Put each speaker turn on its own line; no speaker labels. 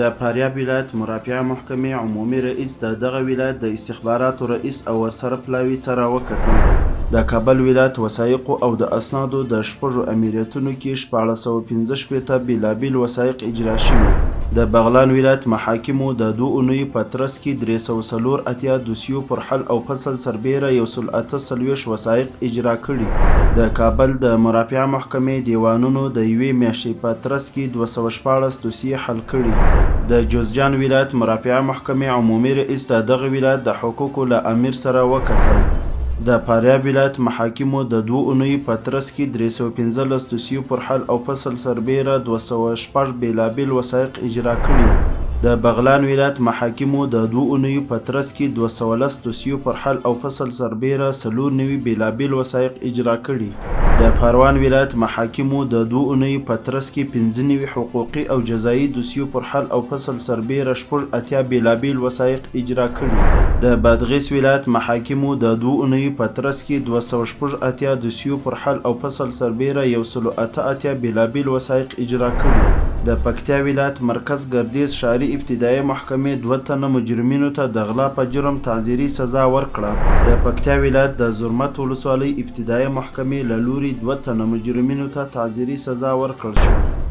د فاریاب ولایت مرافعه محکمې عمومي رئیس د دغه ولایت د استخباراتو رئیس او ورسره پلاوي سره وکتل. د کابل ولایت وثایقو او د اسنادو د شپږو امریتونو کې 1465 بېلابېل وثایق اجرا شوي. د بغلان ولایت محاکمو د 2 اونیو په ترڅ کې 384 دوسیو پر حل او فصل سربیره 148 وثایق اجرا کړي. د کابل د مرافعه محکمې دیوانونو د 1 میاشتې په ترڅ کې 214 دوسیې حل کړي. د جوزجان ولایت مرافعه محکمې عمومي رئیس د دغه ولایت د حقوقو له امیر سره وکتل. د فاریاب ولایت محاکمو د 2 اونیو په ترڅ کې 315 دوسیو پر حل او فصل سربیره 206 بېلابېل وثایق اجرا کړي. د بغلان ولایت محاکمو د 2 اونیو په ترڅ کې 210 دوسیو پر حل او فصل سربیره 94 بېلابېل وثایق اجرا کړي. د پروان ولایت محاکمو د 2 اونیو په ترڅ کې 95 حقوقي او جزایي دوسیو پر حل او فصل سربیره 80 بېلابېل وثایق اجرا کړي. د بادغیس ولایت محاکمو د 2 اونیو په ترڅ کې 280 دوسیو پر حل او فصل سربیره 108 بېلابېل وثایق اجرا کړي. د پکتیا ولایت مرکز ګردیز ښاري ابتدایي محکمې 2 تنه مجرمینو ته د غلا په جرم تعزیري سزا ورکړه. د پکتیا ولایت د زرمت ولسوالۍ ابتدایي محکمې له لوري 2 تنه مجرمینو ته تعزیري سزا ورکړل شوه.